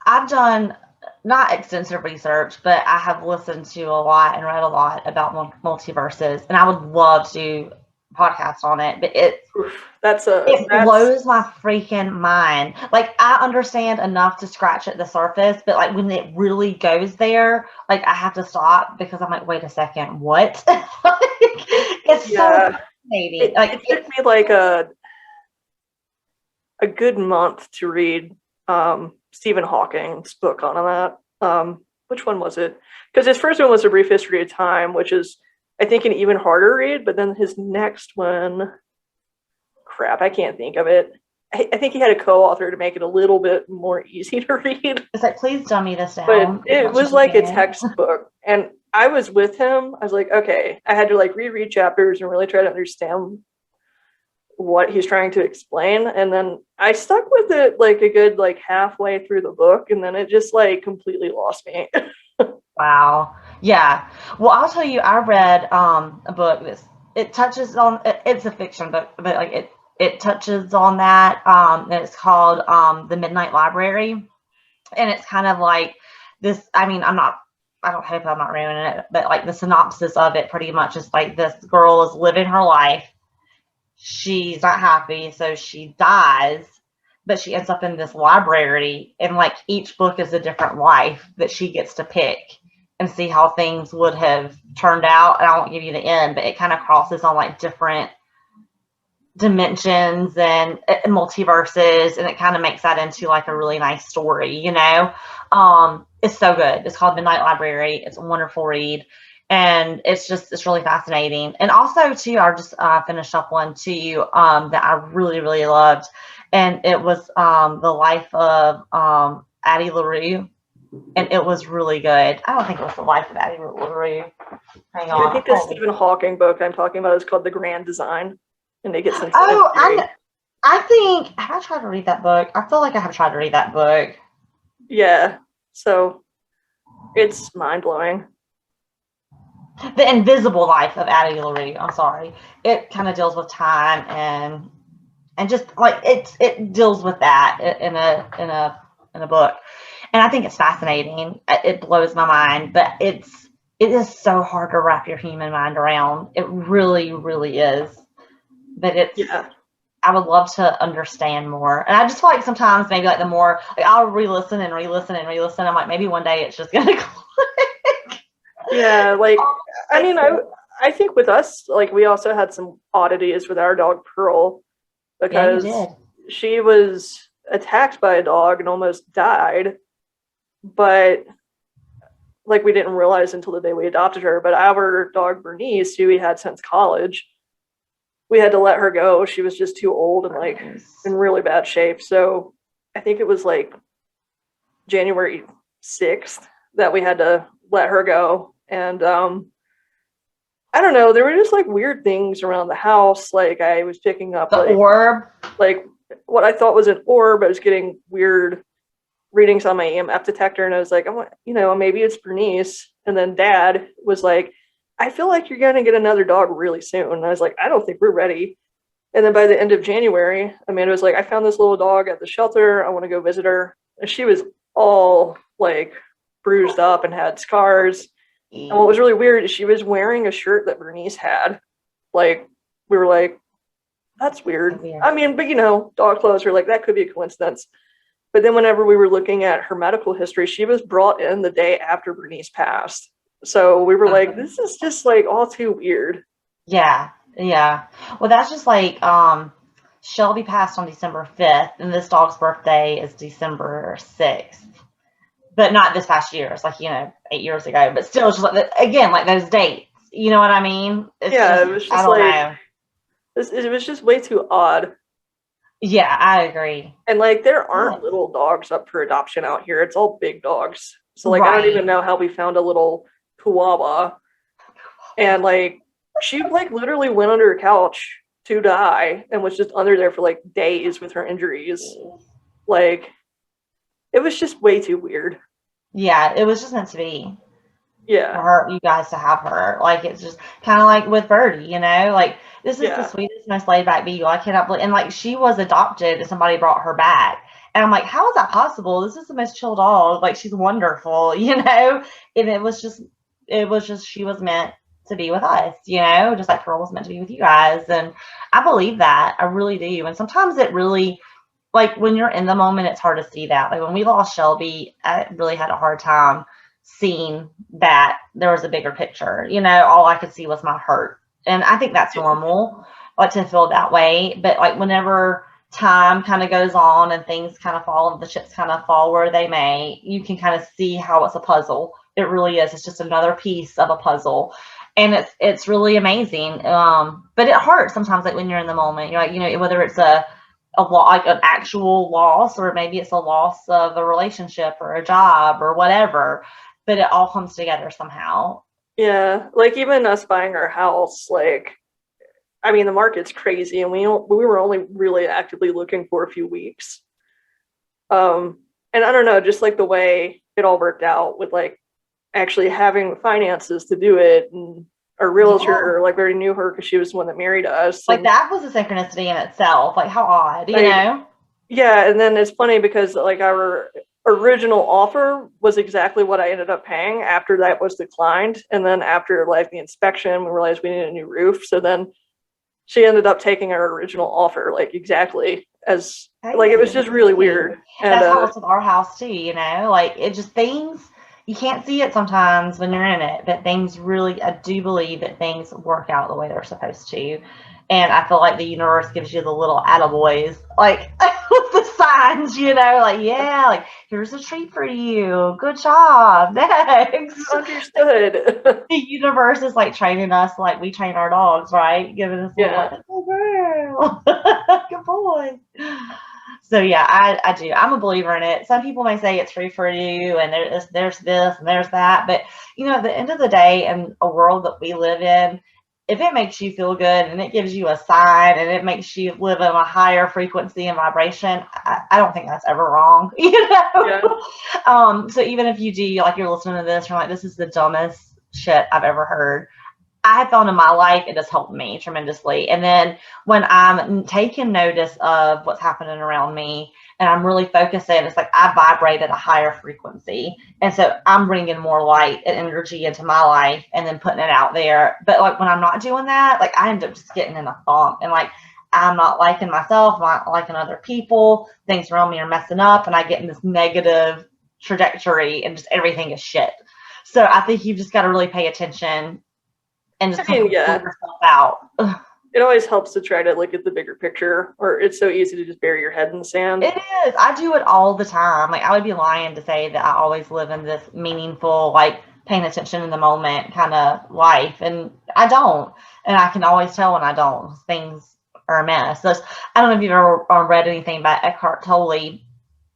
Speaker 2: I've done not extensive research, but I have listened to a lot and read a lot about multiverses, and I would love to do a podcast on it. But
Speaker 1: Oof, that's
Speaker 2: it blows my freaking mind. Like, I understand enough to scratch at the surface, but like when it really goes there, like I have to stop because I'm like, wait a second, what? It's so
Speaker 1: yeah.
Speaker 2: fascinating. Like
Speaker 1: It took me like a good month to read Stephen Hawking's book on that. Which one was it? Because his first one was A Brief History of Time, which is I think an even harder read. But then his next one, crap, I can't think of it. I think he had a co-author to make it a little bit more easy to read.
Speaker 2: it's like, please dumb me this
Speaker 1: But
Speaker 2: down as
Speaker 1: it
Speaker 2: much
Speaker 1: was
Speaker 2: as you
Speaker 1: like a
Speaker 2: can.
Speaker 1: textbook, and I was with him. I was like, okay, I had to like reread chapters and really try to understand what he's trying to explain, and then I stuck with it like a good like halfway through the book, and then it just like completely lost me.
Speaker 2: Wow. Yeah. Well, I'll tell you, I read a book that's it touches on it's a fiction book, but like it touches on that. And it's called The Midnight Library. And it's kind of like this. I mean, I don't hope I'm not ruining it, but like the synopsis of it pretty much is like this girl is living her life. She's not happy, so she dies, but she ends up in this library, and like each book is a different life that she gets to pick and see how things would have turned out. And I won't give you the end, but it kind of crosses on like different dimensions and multiverses, and it kind of makes that into like a really nice story, you know. It's so good. It's called Midnight Library. It's a wonderful read, and it's really fascinating. And also too, I just finished up one too that I really loved, and it was the life of Addie LaRue, and it was really good. I don't think it was the life of Addie LaRue. Hang
Speaker 1: I
Speaker 2: on.
Speaker 1: think the Stephen Hawking book I'm talking about is called The Grand Design, and it gets into
Speaker 2: Oh,
Speaker 1: very,
Speaker 2: I think, have I tried to read that book? I feel like I have tried to read that book.
Speaker 1: yeah. So it's mind blowing.
Speaker 2: The Invisible Life of Addie LaRue. I'm sorry. It kind of deals with time and just like it deals with that in a book, and I think it's fascinating. It blows my mind, but it is so hard to wrap your human mind around. It really is. But
Speaker 1: Yeah.
Speaker 2: I would love to understand more. And I just feel like sometimes maybe like the more like I'll re-listen and re-listen and re-listen. I'm like, maybe one day it's just gonna click.
Speaker 1: Yeah, like I
Speaker 2: Like,
Speaker 1: mean, I think with us, like we also had some oddities with our dog Pearl
Speaker 2: yeah, you
Speaker 1: because
Speaker 2: did.
Speaker 1: she was attacked by a dog and almost died, but like we didn't realize until the day we adopted her. But our dog Bernice, who we had since college, we had to let her go. She was just too old and like in really bad shape. So I think it was like January 6th that we had to let her go. And I don't know, there were just like weird things around the house. Like I was picking up
Speaker 2: The orb.
Speaker 1: like what I thought was an orb. I was getting weird readings on my EMF detector, and I was like, I want, maybe it's Bernice. And then Dad was like, I feel like you're gonna get another dog really soon. And I was like, I don't think we're ready. And then by the end of January, Amanda was like, I found this little dog at the shelter. I want to go visit her. And she was all like bruised up and had scars. And what was really weird is she was wearing a shirt that Bernice had. Like, we were like, that's weird. I mean, but dog clothes are like, that could be a coincidence. But then whenever we were looking at her medical history, she was brought in the day after Bernice passed. So we were like, this is just like all too weird.
Speaker 2: Yeah, yeah. Well, that's just like Shelby passed on December 5th, and this dog's birthday is December 6th. But not this past year. It's like, 8 years ago. But still, it's just like, again, like those dates. You know what I mean? It's
Speaker 1: Yeah, it was just
Speaker 2: I don't
Speaker 1: like,
Speaker 2: know.
Speaker 1: it was just way too odd.
Speaker 2: Yeah, I agree.
Speaker 1: And like, there aren't little dogs up for adoption out here. It's all big dogs. So like, I don't
Speaker 2: Right.
Speaker 1: even know how we found a little Chihuahua. And like, she like literally went under a couch to die and was just under there for like days with her injuries. Like, It was just way too weird.
Speaker 2: Yeah, it was just meant to be for
Speaker 1: Yeah.
Speaker 2: her, you guys to have her. Like, it's just kind of like with Birdie, you know, like this is the
Speaker 1: Yeah.
Speaker 2: sweetest, most laid back beagle. I cannot believe, and like she was adopted and somebody brought her back. And I'm like, how is that possible? This is the most chill dog. Like, she's wonderful, you know? And it was just, she was meant to be with us, you know, just like Pearl was meant to be with you guys. And I believe that. I really do. And sometimes it really, like when you're in the moment, it's hard to see that. Like when we lost Shelby, I really had a hard time seeing that there was a bigger picture. You know, all I could see was my hurt. And I think that's normal, like to feel that way. But like whenever time kind of goes on and things kind of fall and the chips kind of fall where they may, you can kind of see how it's a puzzle. It really is. It's just another piece of a puzzle. And it's really amazing. But it hurts sometimes, like when you're in the moment. You're like, you know, whether it's like an actual loss, or maybe it's a loss of a relationship or a job or whatever, but it all comes together somehow.
Speaker 1: Yeah. Like even us buying our house, like I mean the market's crazy and we were only really actively looking for a few weeks. And I don't know, just like the way it all worked out with like actually having the finances to do it, and our
Speaker 2: Yeah.
Speaker 1: realtor like already knew her because she was the one that married us.
Speaker 2: Like
Speaker 1: And
Speaker 2: that was a synchronicity in itself. Like how odd, you
Speaker 1: like
Speaker 2: know?
Speaker 1: yeah, and then it's funny because like our original offer was exactly what I ended up paying after that was declined. And then after like the inspection, we realized we needed a new roof. So then she ended up taking our original offer, like exactly as like it was
Speaker 2: Crazy.
Speaker 1: just really weird. And
Speaker 2: That's how it's with our house too, you know? Like it just things you can't see it sometimes when you're in it, but things really I do believe that things work out the way they're supposed to. And I feel like the universe gives you the little attaboys, like with the signs, you know, like, yeah, like here's a treat for you. Good job. Next.
Speaker 1: understood.
Speaker 2: The universe is like training us like we train our dogs, right? Giving us little
Speaker 1: Yeah.
Speaker 2: like, oh girl, good boy. So yeah, I do. I'm a believer in it. Some people may say it's free for you, and there's this and there's that, but you know, at the end of the day, in a world that we live in, if it makes you feel good and it gives you a sign and it makes you live in a higher frequency and vibration, I don't think that's ever wrong, you know.
Speaker 1: Yeah.
Speaker 2: So even if you do, like you're listening to this, you're like, this is the dumbest shit I've ever heard. I have found in my life it has helped me tremendously. And then when I'm taking notice of what's happening around me and I'm really focusing, it's like I vibrate at a higher frequency. And so I'm bringing more light and energy into my life and then putting it out there. But like when I'm not doing that, like I end up just getting in a funk and like I'm not liking myself, I'm not liking other people, things around me are messing up, and I get in this negative trajectory and just everything is shit. So I think you've just got to really pay attention and just
Speaker 1: I mean,
Speaker 2: pull
Speaker 1: yeah.
Speaker 2: yourself out.
Speaker 1: It always helps to try to look at the bigger picture, or it's so easy to just bury your head in the sand.
Speaker 2: It is. I do it all the time. Like I would be lying to say that I always live in this meaningful, like paying attention in the moment kind of life, and I don't. And I can always tell when I don't. Things are a mess. So I don't know if you've ever read anything by Eckhart Tolle,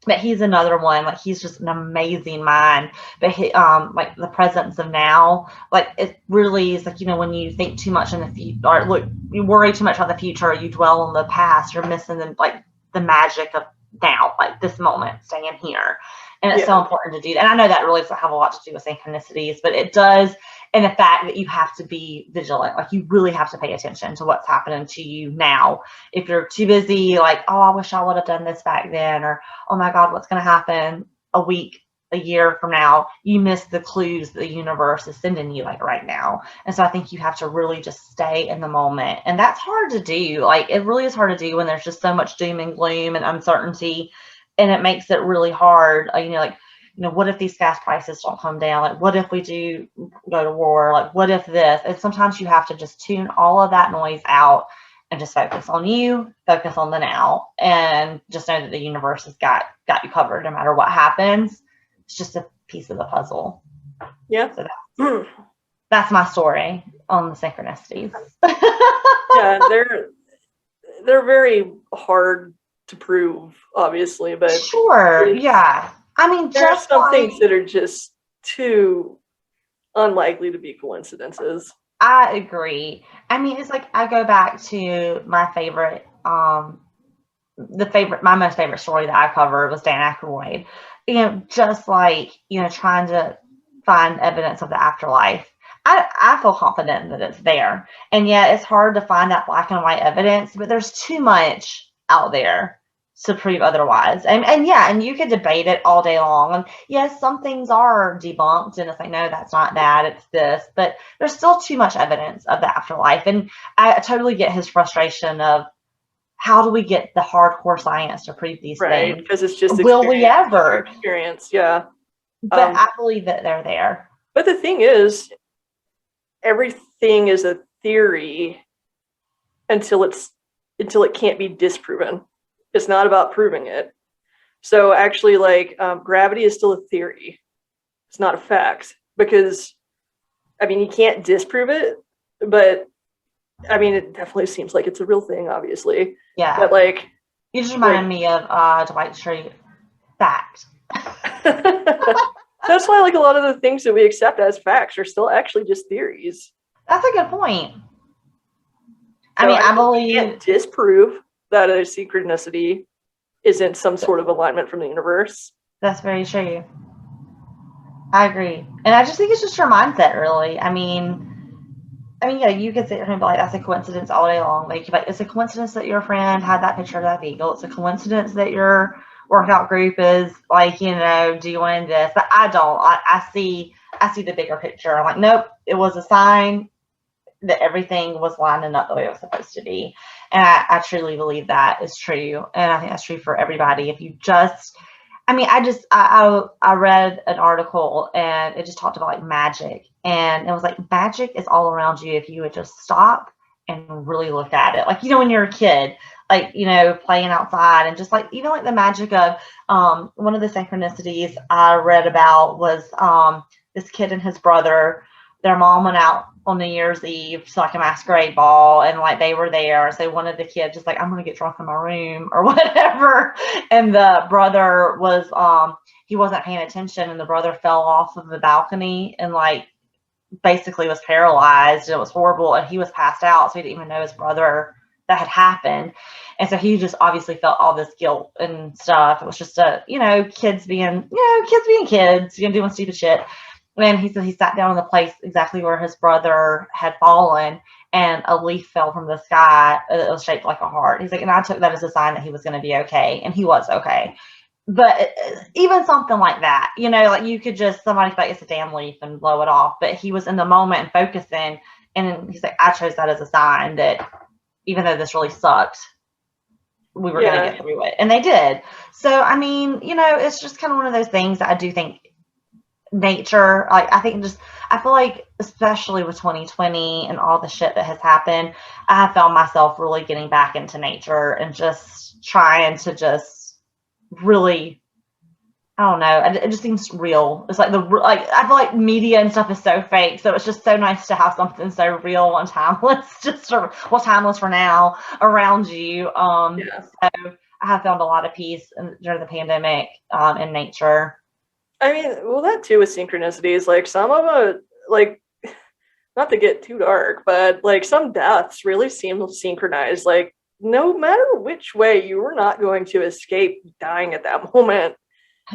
Speaker 2: but he's another one. Like he's just an amazing mind. But he, like the presence of now, like it really is like, you know, when you think too much in the future, or look, you worry too much about the future, or you dwell on the past, you're missing the magic of now, like this moment, staying here. And it's so
Speaker 1: Yeah.
Speaker 2: important to do that. And I know that really doesn't have a lot to do with synchronicities, but it does. And the fact that you have to be vigilant, like you really have to pay attention to what's happening to you now. If you're too busy, like, oh, I wish I would have done this back then, or oh my God, what's going to happen a week, a year from now, you miss the clues the universe is sending you like right now. And so I think you have to really just stay in the moment. And that's hard to do. Like it really is hard to do when there's just so much doom and gloom and uncertainty. And it makes it really hard. You know, like, you know, what if these gas prices don't come down? Like, what if we do go to war? Like, what if this? And sometimes you have to just tune all of that noise out and just focus on you, focus on the now, and just know that the universe has got you covered no matter what happens. It's just a piece of the puzzle.
Speaker 1: Yeah.
Speaker 2: So that's my story on the synchronicities.
Speaker 1: Yeah, they're very hard to prove, obviously, but
Speaker 2: Sure, yeah. I mean,
Speaker 1: there are
Speaker 2: just
Speaker 1: some
Speaker 2: like
Speaker 1: things that are just too unlikely to be coincidences.
Speaker 2: I agree. I mean, it's like I go back to my favorite, my most favorite story that I covered was Dan Aykroyd. just like, trying to find evidence of the afterlife. I feel confident that it's there. And yet it's hard to find that black and white evidence, but there's too much out there to prove otherwise. And you could debate it all day long. And yes, some things are debunked and it's like, no, that's not that, it's this. But there's still too much evidence of the afterlife. And I totally get his frustration of, how do we get the hardcore science to prove these things?
Speaker 1: Because it's just
Speaker 2: will we ever
Speaker 1: experience? Yeah.
Speaker 2: But I believe that they're there.
Speaker 1: But the thing is, everything is a theory until it can't be disproven. It's not about proving it. So actually, like, gravity is still a theory. It's not a fact, because I mean, you can't disprove it, but I mean, it definitely seems like it's a real thing, obviously.
Speaker 2: Yeah.
Speaker 1: But like,
Speaker 2: you just reminded me of Dwight Schrute. Fact.
Speaker 1: That's why, like, a lot of the things that we accept as facts are still actually just theories.
Speaker 2: That's a good point.
Speaker 1: So, I believe you can't disprove that a synchronicity isn't some sort of alignment from the universe.
Speaker 2: That's very true. I agree. And I just think it's just your mindset, really. I mean, yeah, you could sit here and be like, that's a coincidence all day long. Like, it's a coincidence that your friend had that picture of that beagle. It's a coincidence that your workout group is like, doing this. But I don't. I see the bigger picture. I'm like, nope, it was a sign that everything was lining up the way it was supposed to be. And I truly believe that is true. And I think that's true for everybody. If you just, I read an article and it just talked about like magic. And it was like, magic is all around you if you would just stop and really look at it. Like, when you're a kid, like, playing outside, and just like, even like the magic of, one of the synchronicities I read about was, this kid and his brother, their mom went out on New Year's Eve to like a masquerade ball, and like they were there. So one of the kids just like, I'm gonna get drunk in my room or whatever. And the brother was, he wasn't paying attention, and the brother fell off of the balcony and like basically was paralyzed, and it was horrible, and he was passed out, so he didn't even know his brother that had happened. And so he just obviously felt all this guilt and stuff. It was just kids being kids, doing stupid shit. And he said he sat down in the place exactly where his brother had fallen, and a leaf fell from the sky. It was shaped like a heart. He's like, and I took that as a sign that he was going to be okay, and he was okay. But even something like that, like you could just, somebody could like, it's a damn leaf, and blow it off. But he was in the moment and focusing, and he's like, I chose that as a sign that even though this really sucked, we were going to get through it. And they did. So, I mean, it's just kind of one of those things that I do think nature, like, I feel like, especially with 2020 and all the shit that has happened, I have found myself really getting back into nature and just trying to just really, I don't know, it just seems real. It's like I feel like media and stuff is so fake, so it's just so nice to have something so real and timeless, timeless for now, around you. So I have found a lot of peace during the pandemic in nature.
Speaker 1: I mean, well, that too with synchronicities, like some of them, like, not to get too dark, but like some deaths really seem synchronized. Like, no matter which way, you were not going to escape dying at that moment.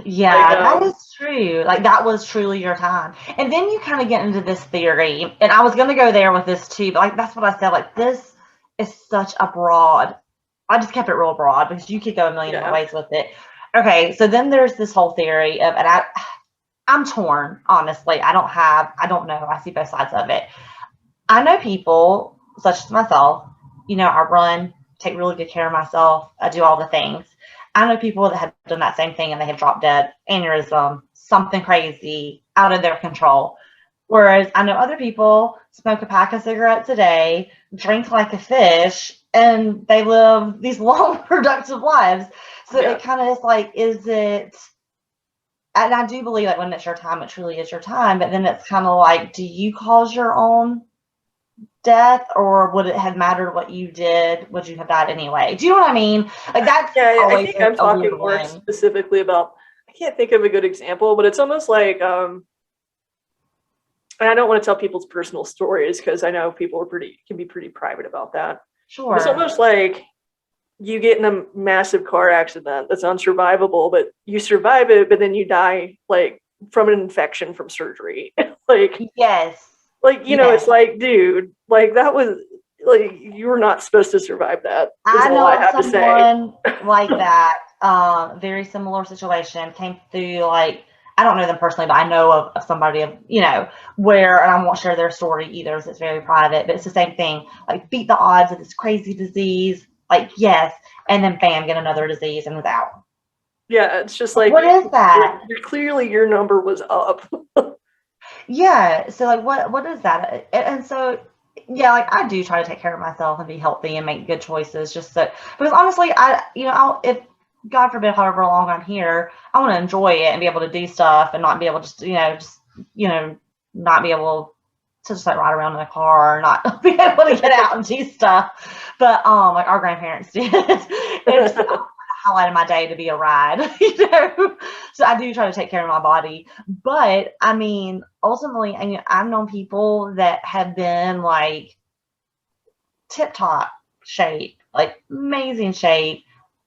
Speaker 2: Yeah, that is true. Like, that was truly your time. And then you kind of get into this theory, and I was going to go there with this too, but like, that's what I said. Like, this is such a broad, I just kept it real broad because you could go a million different ways with it. Okay, so then there's this whole theory of, and I'm torn, honestly. I don't know. I see both sides of it. I know people, such as myself, I run, take really good care of myself. I do all the things. I know people that have done that same thing and they have dropped dead, aneurysm, something crazy, out of their control. Whereas I know other people smoke a pack of cigarettes a day, drink like a fish, and they live these long, productive lives. So it kind of is like, is it, and I do believe that when it's your time, it truly is your time. But then it's kind of like, do you cause your own death, or would it have mattered what you did? Would you have died anyway? Do you know what I mean? Like, that's
Speaker 1: I think I'm talking more specifically about, I can't think of a good example, but it's almost like, and I don't want to tell people's personal stories because I know people can be pretty private about that.
Speaker 2: Sure.
Speaker 1: It's almost like you get in a massive car accident that's unsurvivable, but you survive it, but then you die like from an infection from surgery. Like,
Speaker 2: Yes.
Speaker 1: like, you know, it's like, dude, like that was like you were not supposed to survive that. Is
Speaker 2: I
Speaker 1: all I
Speaker 2: know
Speaker 1: have
Speaker 2: of
Speaker 1: to say.
Speaker 2: someone like that, very similar situation, came through, like, I don't know them personally, but I know of somebody, you know, where, and I won't share their story either, because it's very private, but it's the same thing, like beat the odds of this crazy disease, like, yes, and then bam, get another disease and was out.
Speaker 1: Yeah, it's just like,
Speaker 2: What is that?
Speaker 1: clearly your number was up.
Speaker 2: Yeah, so like what is that? And so yeah, like I do try to take care of myself and be healthy and make good choices, just so, because honestly, if God forbid however long I'm here, I want to enjoy it and be able to do stuff and not be able to not be able to just like ride around in a car or not be able to get out and do stuff. But like our grandparents did. It's the highlight of my day to be a ride, So I do try to take care of my body. But I mean, ultimately, I've known people that have been like tip top shape, like amazing shape,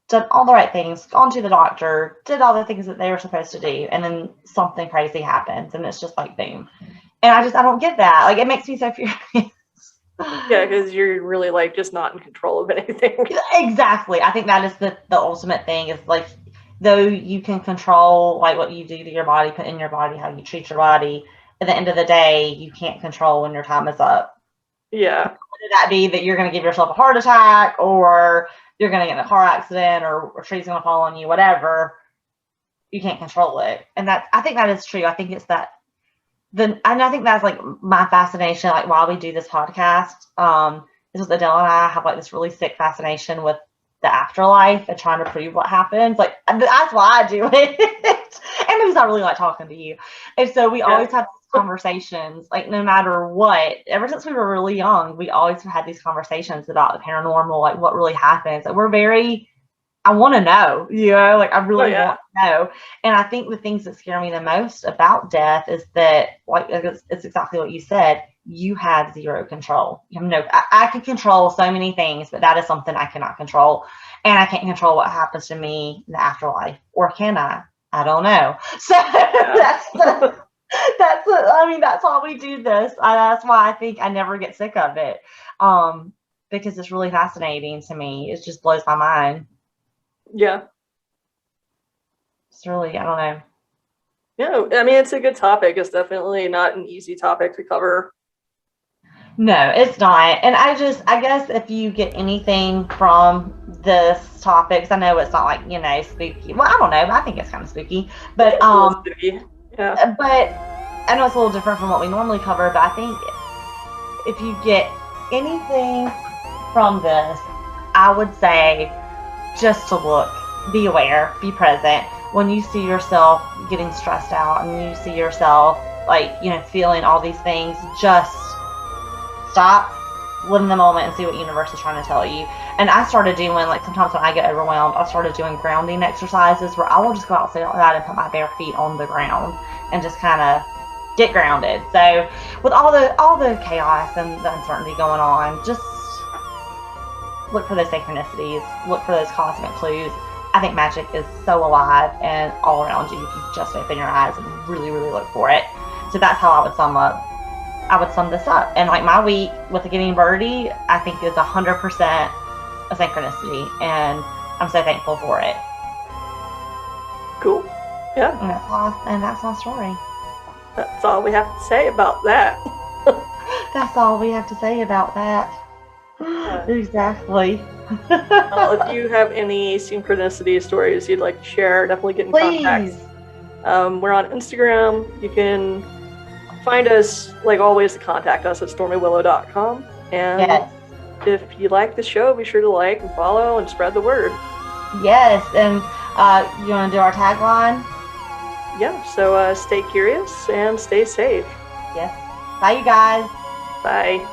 Speaker 2: done all the right things, gone to the doctor, did all the things that they were supposed to do, and then something crazy happens, and it's just like boom. And I don't get that. Like, it makes me so furious.
Speaker 1: Yeah, because you're really like just not in control of anything.
Speaker 2: Exactly. I think that is the ultimate thing, is like, though you can control like what you do to your body, put in your body, how you treat your body, at the end of the day, you can't control when your time is up.
Speaker 1: Yeah.
Speaker 2: Whether that be that you're going to give yourself a heart attack, or you're going to get in a car accident, or a tree's going to fall on you, whatever, you can't control it. And I think that is true. I think it's that. And I think that's like my fascination, like while we do this podcast, is that Adele and I have like this really sick fascination with the afterlife and trying to prove what happens. Like, that's why I do it. And because I really like talking to you. And so we always have these conversations, like no matter what, ever since we were really young, we always had these conversations about the paranormal, like what really happens. Like, I want to know, like I really want to know. And I think the things that scare me the most about death is that, like, it's exactly what you said. You have zero control. You have I can control so many things, but that is something I cannot control. And I can't control what happens to me in the afterlife. Or can I? I don't know. So that's why we do this. That's why I think I never get sick of it. Because it's really fascinating to me. It just blows my mind.
Speaker 1: Yeah.
Speaker 2: It's really, I don't know.
Speaker 1: Yeah, I mean, it's a good topic. It's definitely not an easy topic to cover.
Speaker 2: No, it's not. And I guess if you get anything from this topic, 'cause I know it's not like, spooky. Well, I don't know, but I think it's kind of spooky. But
Speaker 1: spooky.
Speaker 2: Yeah. But I know it's a little different from what we normally cover, but I think if you get anything from this, I would say just to look, be aware, be present. When you see yourself getting stressed out and you see yourself like, feeling all these things, just stop, live in the moment, and see what the universe is trying to tell you. And I started doing, like, sometimes when I get overwhelmed, I started doing grounding exercises where I will just go outside and put my bare feet on the ground and just kind of get grounded. So with all the chaos and the uncertainty going on, just look for those synchronicities, look for those cosmic clues. I think magic is so alive and all around you if you just open your eyes and really, really look for it. So that's how I would sum this up. And like my week with the Getting Birdie, I think is 100% a synchronicity, and I'm so thankful for it.
Speaker 1: Cool. Yeah.
Speaker 2: And that's my story.
Speaker 1: That's all we have to say about that.
Speaker 2: That's all we have to say about that. Exactly.
Speaker 1: Well, if you have any synchronicity stories you'd like to share, definitely get in contact. We're on Instagram. You can find us, like always, to contact us at stormywillow.com. And if you like the show, be sure to like and follow and spread the word.
Speaker 2: Yes, and you want to do our tagline?
Speaker 1: Yeah, so stay curious and stay safe.
Speaker 2: Yes. Bye, you guys.
Speaker 1: Bye.